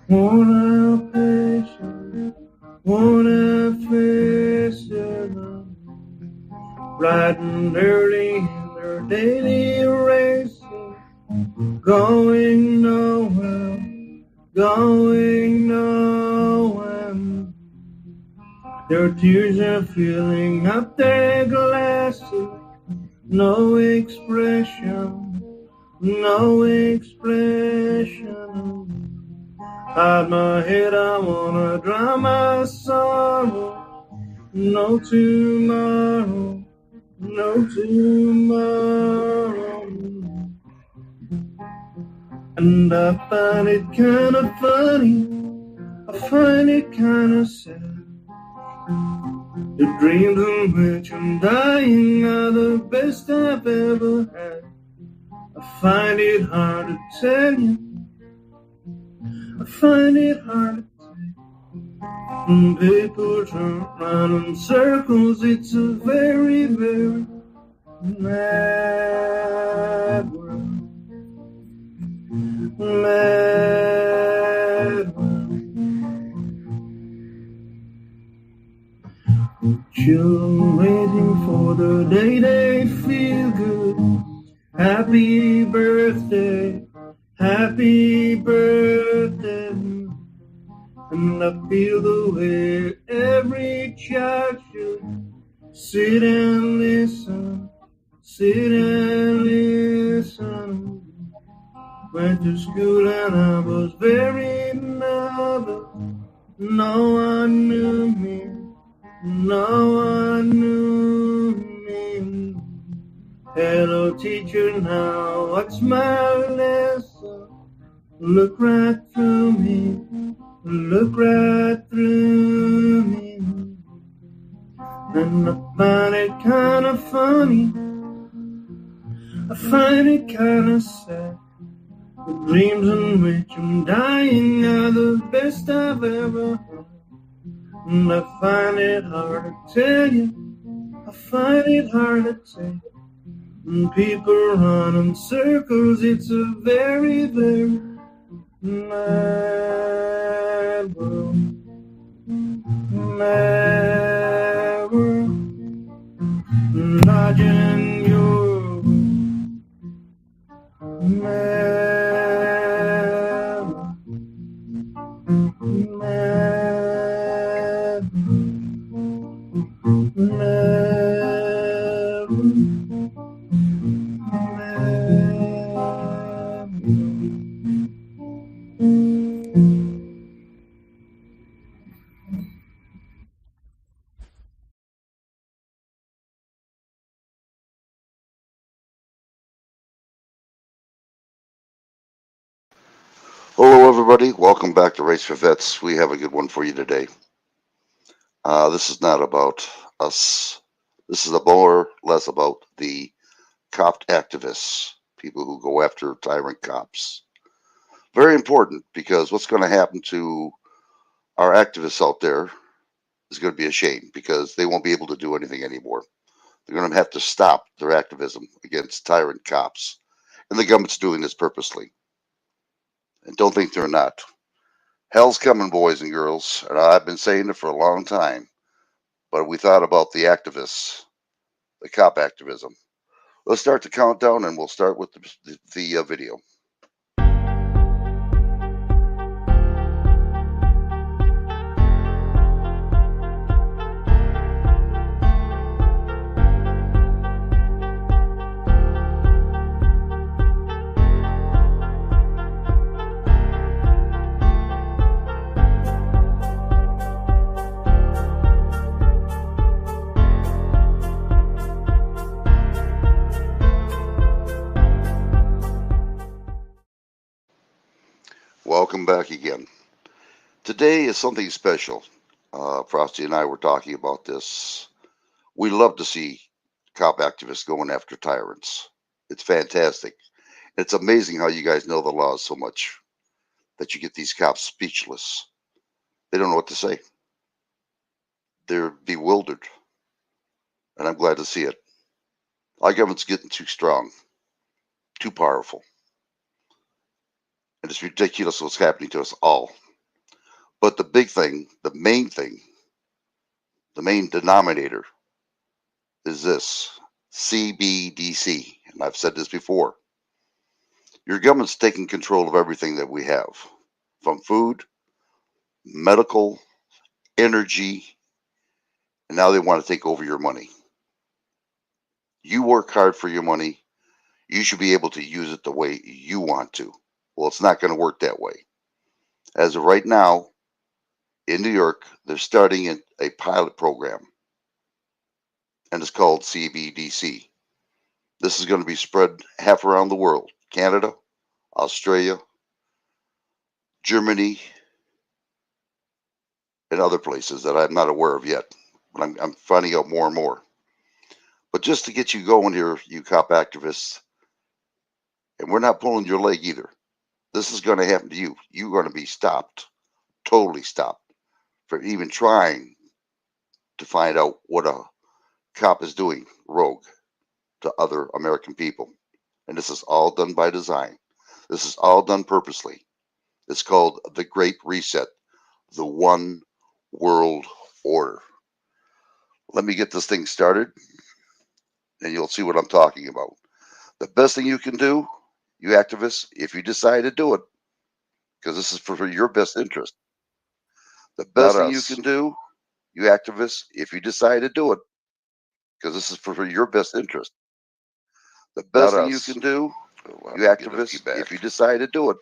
Won't have patience, won't have patience. Bright and early in their daily racing, going nowhere, going nowhere. Their tears are filling up their glasses, no expression, no expression. Hide my head, I wanna dry my sorrow. No tomorrow, no tomorrow. And I find it kinda funny, I find it kinda sad. The dreams in which I'm dying are the best I've ever had. I find it hard to tell you, I find it hard to tell you. When people turn round in circles, it's a very, very mad world. Mad world. Children waiting for the day they feel good. Happy birthday, happy birthday. And I feel the way every child should sit and listen, sit and listen. Went to school and I was very nervous. No one knew me, no one knew me. Hello teacher, now what's my lesson? Look right through me, look right through me. And I find it kind of funny, I find it kind of sad. The dreams in which I'm dying are the best I've ever had. And I find it hard to tell you, I find it hard to take. When people run in circles, it's a very, very mad world. Mad world. Imagine your mad world. Mad world. Mad Hello, everybody. Welcome back to Race for Vets. We have a good one for you today. This is not about us. This is more or less about the cop activists, people who go after tyrant cops. Very important because what's going to happen to our activists out there is going to be a shame because they won't be able to do anything anymore. They're going to have to stop their activism against tyrant cops. And the government's doing this purposely. And don't think they're not. Hell's coming, boys and girls, and I've been saying it for a long time. But we thought about the activists, the cop activism. Let's start the countdown, and we'll start with the video. Welcome back again. Today is something special. Frosty and I were talking about this. We love to see cop activists going after tyrants. It's fantastic. It's amazing how you guys know the laws so much that you get these cops speechless. They don't know what to say. They're bewildered, and I'm glad to see it. Our government's getting too strong, too powerful, and it's ridiculous what's happening to us all. But the big thing, the main denominator is this CBDC. And I've said this before. Your government's taking control of everything that we have, from food, medical, energy, and now they want to take over your money. You work hard for your money. You should be able to use it the way you want to. Well, it's not going to work that way. As of right now, in New York, they're starting a pilot program, and it's called CBDC. This is going to be spread half around the world: Canada, Australia, Germany, and other places that I'm not aware of yet. But I'm finding out more and more. But just to get you going here, you cop activists, and we're not pulling your leg either. This is going to happen to you. You're going to be stopped, totally stopped, for even trying to find out what a cop is doing rogue to other American people. And this is all done by design. This is all done purposely. It's called the Great Reset, the One World Order. Let me get this thing started, and you'll see what I'm talking about. The best thing you can do, you activists, if you decide to do it, because this is for your best interest. The best thing you can do, you activists, if you decide to do it, because this is for your best interest. The best thing you can do, you activists, if you decide to do it,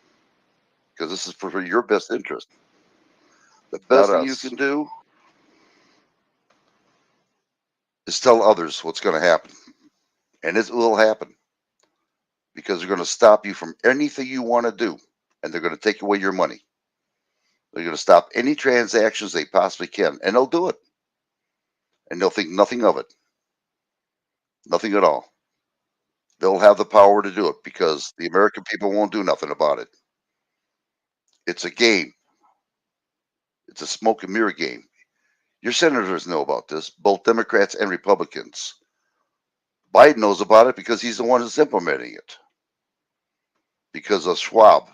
because this is for your best interest. The best thing you can do is tell others what's going to happen. And it will happen, because they're going to stop you from anything you want to do, and they're going to take away your money. They're going to stop any transactions they possibly can, and they'll do it. And they'll think nothing of it. Nothing at all. They'll have the power to do it because the American people won't do nothing about it. It's a game. It's a smoke and mirror game. Your senators know about this, both Democrats and Republicans. Biden knows about it because he's the one that's implementing it. Because of Schwab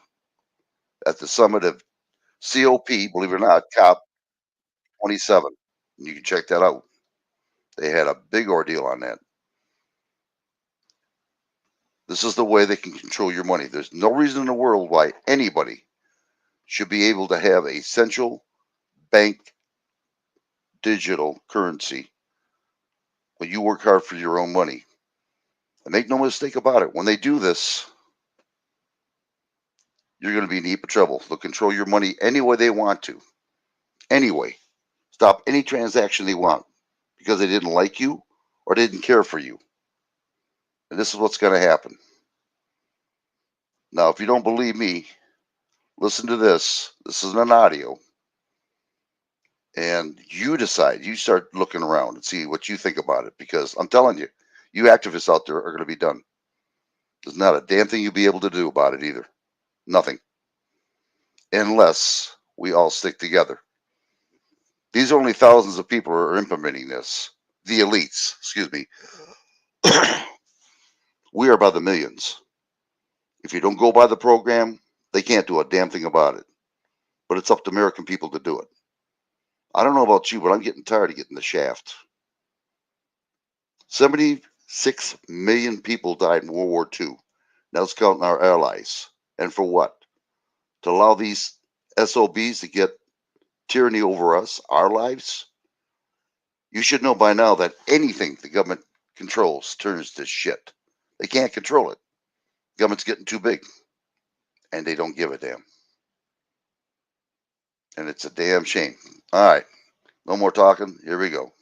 at the summit of COP, believe it or not, COP 27. You can check that out. They had a big ordeal on that. This is the way they can control your money. There's no reason in the world why anybody should be able to have a central bank digital currency, but you work hard for your own money. And make no mistake about it, when they do this, you're going to be in deep trouble. They'll control your money any way they want to. Anyway, stop any transaction they want because they didn't like you or didn't care for you. And this is what's going to happen. Now, if you don't believe me, listen to this. This is an audio. And you decide, you start looking around and see what you think about it, because I'm telling you, you activists out there are going to be done. There's not a damn thing you'll be able to do about it either. Nothing. Unless we all stick together. These are only thousands of people who are implementing this. The elites, excuse me. We are by the millions. If you don't go by the program, they can't do a damn thing about it. But it's up to American people to do it. I don't know about you, but I'm getting tired of getting the shaft. 76 million people died in World War II. Now it's counting our allies. And for what? To allow these SOBs to get tyranny over us, our lives? You should know by now that anything the government controls turns to shit. They can't control it. The government's getting too big. And they don't give a damn. And it's a damn shame. All right. No more talking. Here we go.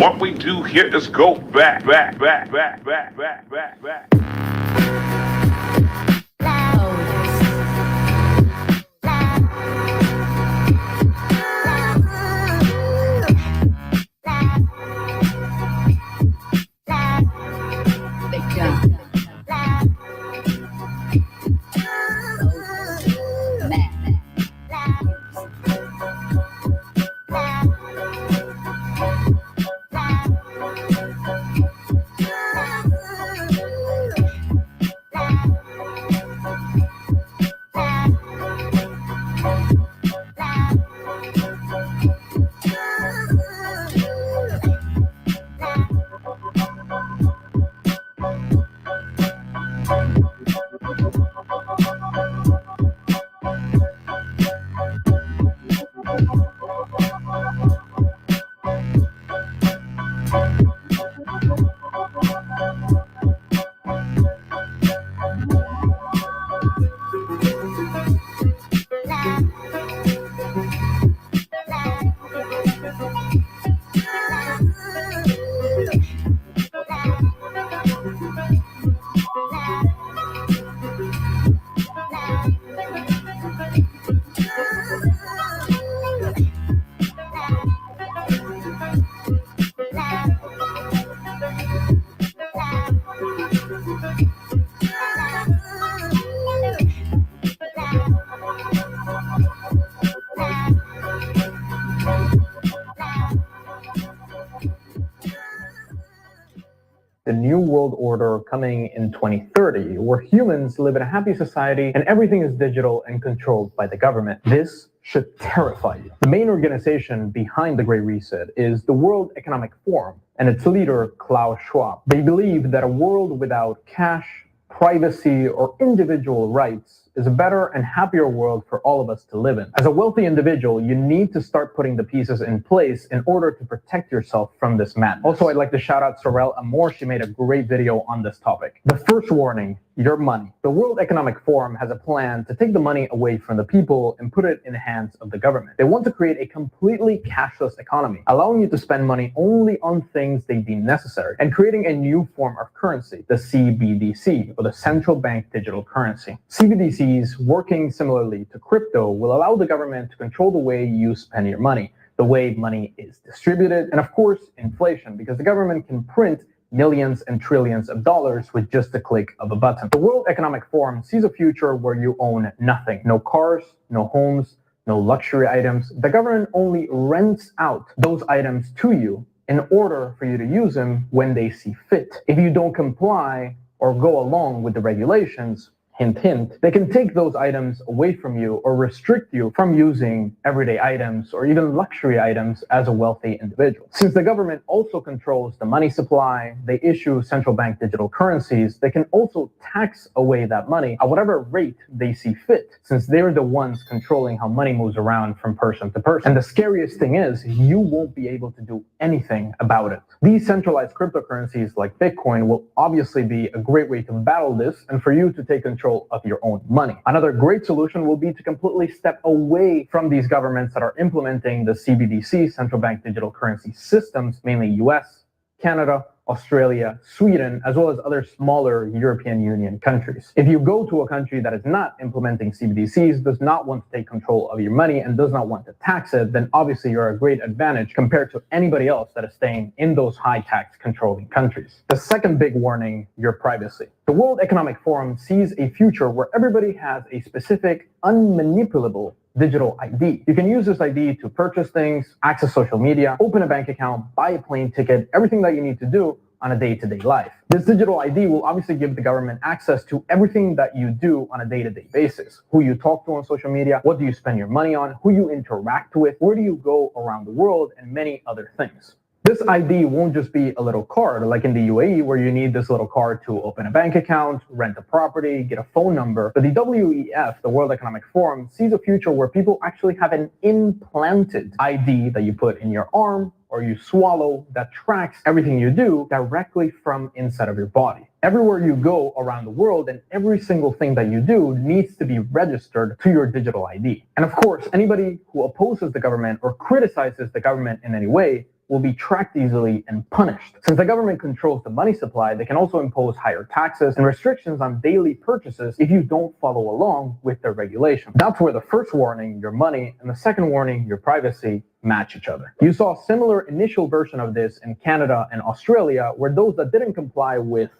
what we do here is go back. The New World Order coming in 2030, where humans live in a happy society and everything is digital and controlled by the government. This should terrify you. The main organization behind the Great Reset is the World Economic Forum and its leader, Klaus Schwab. They believe that a world without cash, privacy, or individual rights is a better and happier world for all of us to live in. As a wealthy individual, you need to start putting the pieces in place in order to protect yourself from this madness. Also, I'd like to shout out Sorel Amor. She made a great video on this topic. The first warning, your money. The World Economic Forum has a plan to take the money away from the people and put it in the hands of the government. They want to create a completely cashless economy, allowing you to spend money only on things they deem necessary, and creating a new form of currency, the CBDC, or the Central Bank Digital Currency. CBDCs, working similarly to crypto, will allow the government to control the way you spend your money, the way money is distributed, and of course, inflation, because the government can print millions and trillions of dollars with just a click of a button. The World Economic Forum sees a future where you own nothing. No cars, no homes, no luxury items. The government only rents out those items to you in order for you to use them when they see fit. If you don't comply or go along with the regulations, hint, hint, they can take those items away from you or restrict you from using everyday items or even luxury items as a wealthy individual. Since the government also controls the money supply, they issue central bank digital currencies, they can also tax away that money at whatever rate they see fit, since they're the ones controlling how money moves around from person to person. And the scariest thing is, you won't be able to do anything about it. These centralized cryptocurrencies like Bitcoin will obviously be a great way to battle this and for you to take control of your own money. Another great solution will be to completely step away from these governments that are implementing the CBDC, central bank digital currency systems, mainly US, Canada, Australia, Sweden, as well as other smaller European Union countries. If you go to a country that is not implementing CBDCs, does not want to take control of your money, and does not want to tax it, then obviously you're a great advantage compared to anybody else that is staying in those high tax controlling countries. The second big warning, your privacy. The World Economic Forum sees a future where everybody has a specific, unmanipulable digital ID. You can use this ID to purchase things, access social media, open a bank account, buy a plane ticket, everything that you need to do on a day-to-day life. This digital ID will obviously give the government access to everything that you do on a day-to-day basis. Who you talk to on social media, what do you spend your money on, who you interact with, where do you go around the world, and many other things. This ID won't just be a little card like in the UAE where you need this little card to open a bank account, rent a property, get a phone number. But the WEF, the World Economic Forum, sees a future where people actually have an implanted ID that you put in your arm or you swallow that tracks everything you do directly from inside of your body. Everywhere you go around the world and every single thing that you do needs to be registered to your digital ID. And of course, anybody who opposes the government or criticizes the government in any way will be tracked easily and punished. Since the government controls the money supply, they can also impose higher taxes and restrictions on daily purchases if you don't follow along with their regulations. That's where the first warning, your money, and the second warning, your privacy, match each other. You saw a similar initial version of this in Canada and Australia, where those that didn't comply were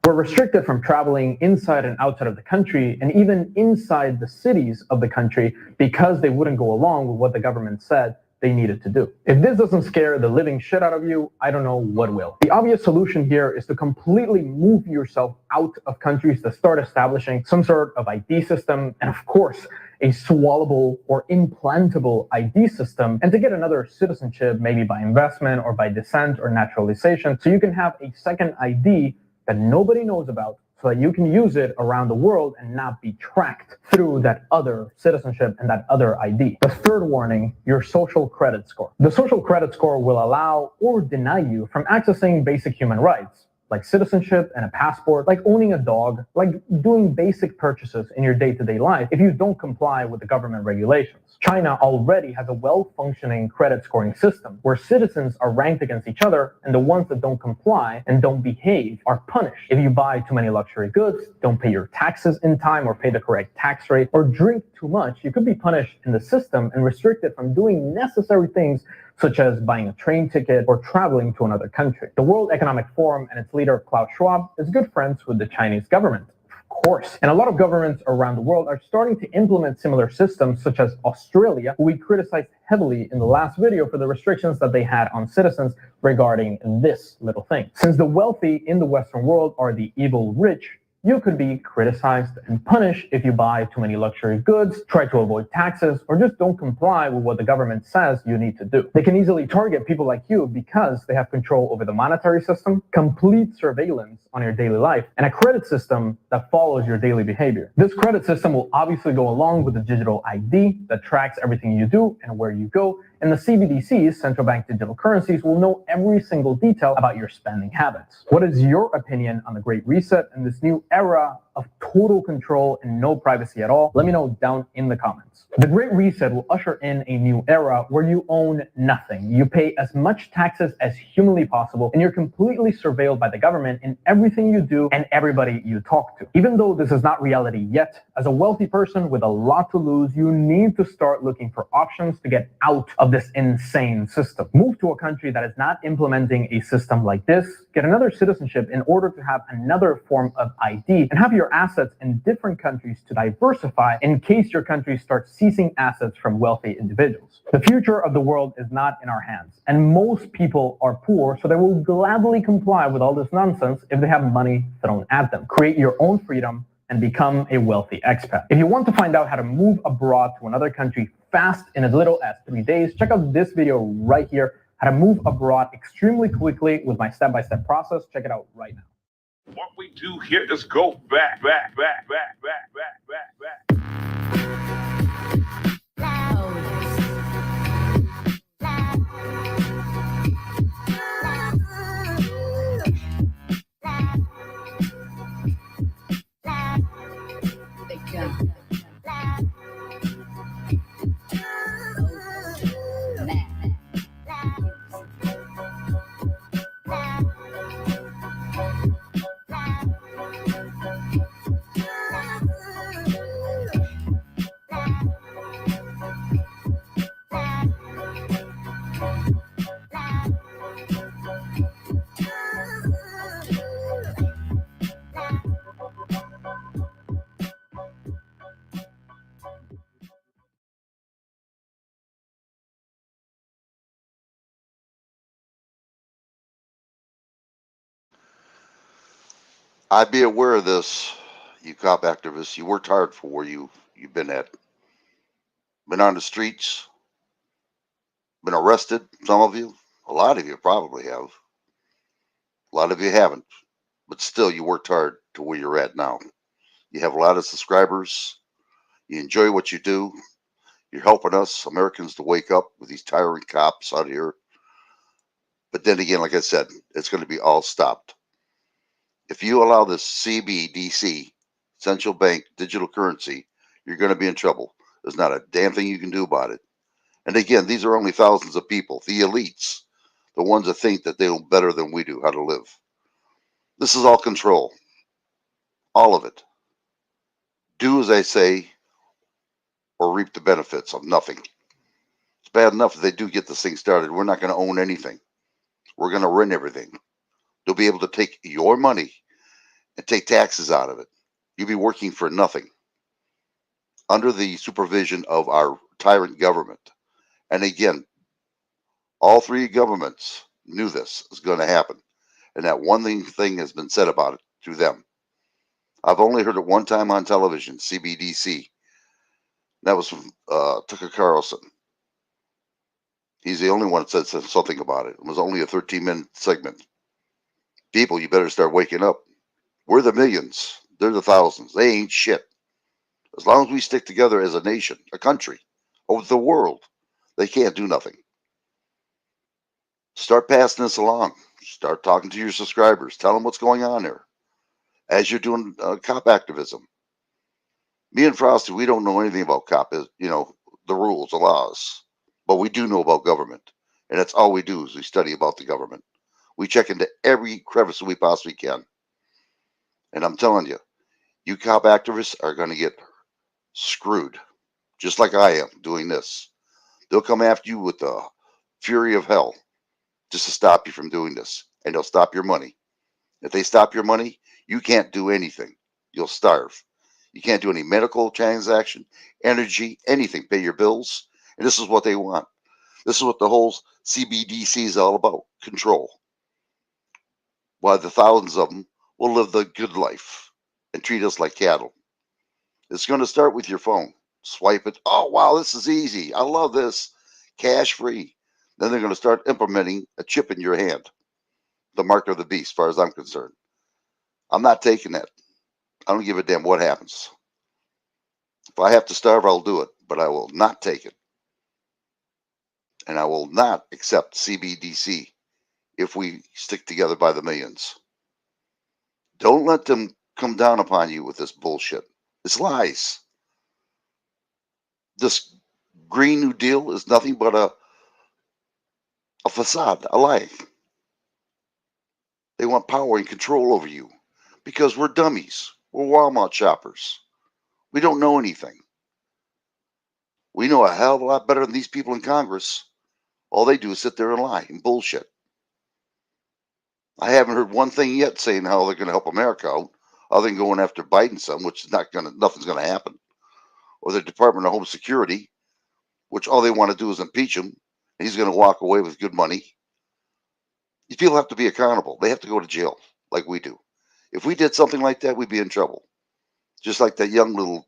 restricted from traveling inside and outside of the country and even inside the cities of the country because they wouldn't go along with what the government said they needed to do. If this doesn't scare the living shit out of you, I don't know what will. The obvious solution here is to completely move yourself out of countries that start establishing some sort of ID system, and of course, a swallowable or implantable ID system, and to get another citizenship, maybe by investment or by descent or naturalization, so you can have a second ID that nobody knows about, so that you can use it around the world and not be tracked through that other citizenship and that other ID. The third warning, your social credit score. The social credit score will allow or deny you from accessing basic human rights, like citizenship and a passport, like owning a dog, like doing basic purchases in your day-to-day life if you don't comply with the government regulations. China already has a well-functioning credit scoring system where citizens are ranked against each other, and the ones that don't comply and don't behave are punished. If you buy too many luxury goods, don't pay your taxes in time or pay the correct tax rate, or drink too much, you could be punished in the system and restricted from doing necessary things such as buying a train ticket or traveling to another country. The World Economic Forum and its leader, Klaus Schwab, is good friends with the Chinese government. Of course. And a lot of governments around the world are starting to implement similar systems, such as Australia, who we criticized heavily in the last video for the restrictions that they had on citizens regarding this little thing. Since the wealthy in the Western world are the evil rich, you could be criticized and punished if you buy too many luxury goods, try to avoid taxes, or just don't comply with what the government says you need to do. They can easily target people like you because they have control over the monetary system, complete surveillance on your daily life, and a credit system that follows your daily behavior. This credit system will obviously go along with the digital ID that tracks everything you do and where you go, and the CBDCs, central bank digital currencies, will know every single detail about your spending habits. What is your opinion on the Great Reset and this new era of total control and no privacy at all? Let me know down in the comments. The Great Reset will usher in a new era where you own nothing. You pay as much taxes as humanly possible, and you're completely surveilled by the government in everything you do and everybody you talk to. Even though this is not reality yet, as a wealthy person with a lot to lose, you need to start looking for options to get out of this insane system. Move to a country that is not implementing a system like this, get another citizenship in order to have another form of ID, and have your assets in different countries to diversify in case your country starts seizing assets from wealthy individuals. The future of the world is not in our hands, and most people are poor, so they will gladly comply with all this nonsense if they have money thrown at them. Create your own freedom and become a wealthy expat. If you want to find out how to move abroad to another country fast in as little as 3 days, check out this video right here, how to move abroad extremely quickly with my step-by-step process. Check it out right now. What we do here is go back. I'd be aware of this, you cop activists. You worked hard for where you've been at. Been on the streets, been arrested, some of you. A lot of you probably have. A lot of you haven't. But still, you worked hard to where you're at now. You have a lot of subscribers. You enjoy what you do. You're helping us Americans to wake up with these tyrant cops out here. But then again, like I said, it's going to be all stopped. If you allow this CBDC, central bank digital currency, you're going to be in trouble. There's not a damn thing you can do about it. And again, these are only thousands of people, the elites, the ones that think that they know better than we do how to live. This is all control. All of it. Do as I say or reap the benefits of nothing. It's bad enough if they do get this thing started. We're not going to own anything. We're going to rent everything. They'll be able to take your money and take taxes out of it. You'll be working for nothing under the supervision of our tyrant government. And again, all three governments knew this was going to happen. And that one thing has been said about it through them. I've only heard it one time on television, CBDC. That was from Tucker Carlson. He's the only one that said something about it. It was only a 13-minute segment. People, you better start waking up. We're the millions. They're the thousands. They ain't shit. As long as we stick together as a nation, a country, over the world, they can't do nothing. Start passing this along. Start talking to your subscribers. Tell them what's going on there. As you're doing cop activism. Me and Frosty, we don't know anything about cop, the rules, the laws. But we do know about government. And that's all we do is we study about the government. We check into every crevice we possibly can. And I'm telling you, you cop activists are going to get screwed. Just like I am doing this. They'll come after you with the fury of hell just to stop you from doing this. And they'll stop your money. If they stop your money, you can't do anything. You'll starve. You can't do any medical transaction, energy, anything. Pay your bills. And this is what they want. This is what the whole CBDC is all about. Control. While the thousands of them will live the good life and treat us like cattle. It's going to start with your phone. Swipe it. Oh, wow, this is easy. I love this. Cash free. Then they're going to start implementing a chip in your hand. The mark of the beast, as far as I'm concerned. I'm not taking that. I don't give a damn what happens. If I have to starve, I'll do it. But I will not take it. And I will not accept CBDC if we stick together by the millions. Don't let them come down upon you with this bullshit. It's lies. This Green New Deal is nothing but a facade, a lie. They want power and control over you because we're dummies. We're Walmart shoppers. We don't know anything. We know a hell of a lot better than these people in Congress. All they do is sit there and lie and bullshit. I haven't heard one thing yet saying how they're going to help America out, other than going after Biden some, which is nothing's going to happen. Or the Department of Home Security, which all they want to do is impeach him. And he's going to walk away with good money. These people have to be accountable. They have to go to jail like we do. If we did something like that, we'd be in trouble. Just like that young little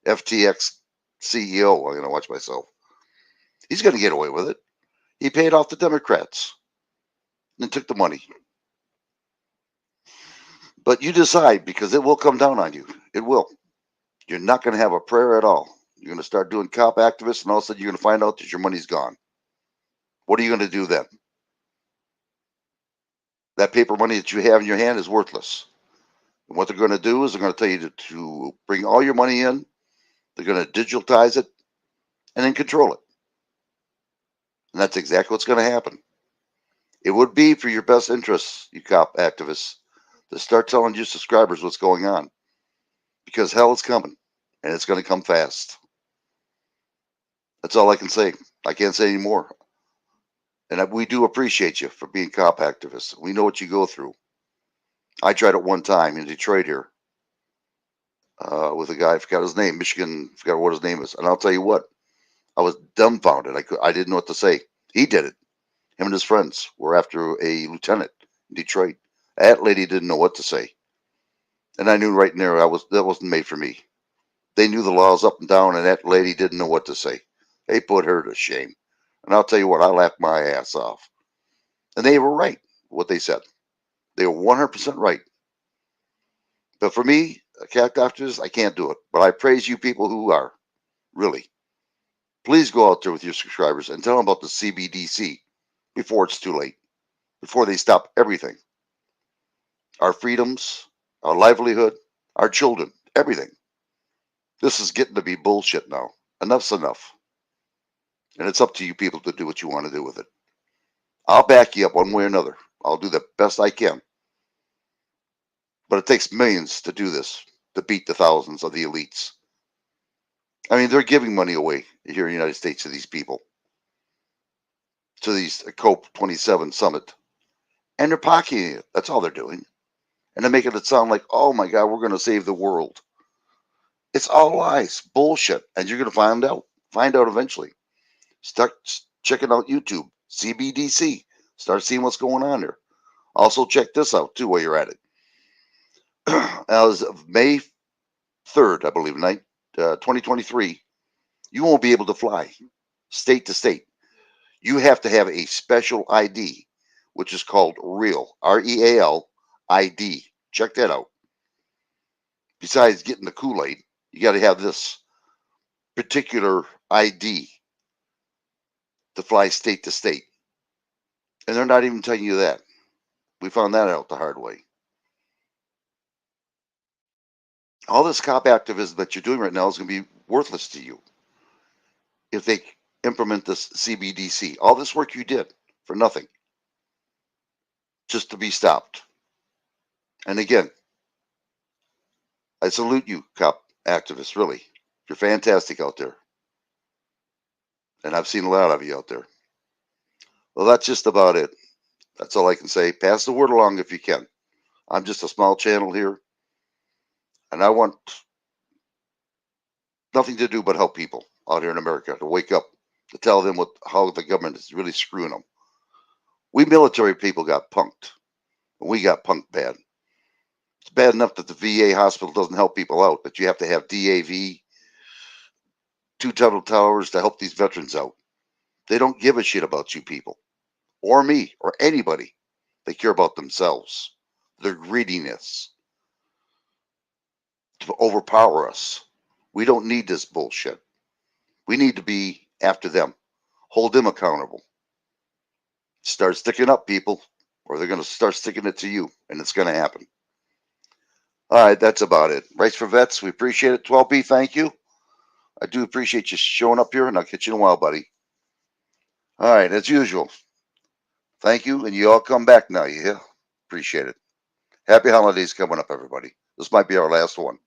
FTX CEO. I'm going to watch myself. He's going to get away with it. He paid off the Democrats and took the money. But you decide, because it will come down on you. It will. You're not going to have a prayer at all. You're going to start doing cop activists, and all of a sudden you're going to find out that your money's gone. What are you going to do then? That paper money that you have in your hand is worthless. And what they're going to do is they're going to tell you to bring all your money in. They're going to digitize it and then control it. And that's exactly what's going to happen. It would be for your best interests, you cop activists, to start telling your subscribers what's going on. Because hell is coming, and it's going to come fast. That's all I can say. I can't say any more. And we do appreciate you for being cop activists. We know what you go through. I tried it one time in Detroit here with a guy, I forgot his name, Michigan, forgot what his name is. And I'll tell you what, I was dumbfounded. I didn't know what to say. He did it. Him and his friends were after a lieutenant in Detroit. That lady didn't know what to say. And I knew right in there that wasn't made for me. They knew the laws up and down, and that lady didn't know what to say. They put her to shame. And I'll tell you what, I laughed my ass off. And they were right, what they said. They were 100% right. But for me, cat doctors, I can't do it. But I praise you people who are. Really. Please go out there with your subscribers and tell them about the CBDC before it's too late. Before they stop everything. Our freedoms, our livelihood, our children, everything. This is getting to be bullshit now. Enough's enough. And it's up to you people to do what you want to do with it. I'll back you up one way or another. I'll do the best I can. But it takes millions to do this, to beat the thousands of the elites. I mean, they're giving money away here in the United States to these people, to these COP27 summit. And they're pocketing it. That's all they're doing. And they're making it sound like, oh my God, we're going to save the world. It's all lies, bullshit. And you're going to find out eventually. Start checking out YouTube, CBDC. Start seeing what's going on there. Also, check this out too while you're at it. As of May 3rd, I believe, 2023, you won't be able to fly state to state. You have to have a special ID, which is called REAL, REAL ID. Check that out. Besides getting the Kool-Aid, you got to have this particular ID to fly state to state. And they're not even telling you that. We found that out the hard way. All this cop activism that you're doing right now is going to be worthless to you if they implement this CBDC. All this work you did for nothing, just to be stopped. And again, I salute you, cop activists, really. You're fantastic out there. And I've seen a lot of you out there. Well, that's just about it. That's all I can say. Pass the word along if you can. I'm just a small channel here. And I want nothing to do but help people out here in America to wake up, to tell them how the government is really screwing them. We military people got punked. We got punked bad. It's bad enough that the VA hospital doesn't help people out, but you have to have DAV, 2 tunnel towers to help these veterans out. They don't give a shit about you people, or me, or anybody. They care about themselves, their greediness to overpower us. We don't need this bullshit. We need to be after them, hold them accountable. Start sticking up, people, or they're going to start sticking it to you, and it's going to happen. All right, that's about it. Rights for Vets, we appreciate it. 12B, thank you. I do appreciate you showing up here, and I'll catch you in a while, buddy. All right, as usual, thank you, and you all come back now, you hear? Appreciate it. Happy holidays coming up, everybody. This might be our last one.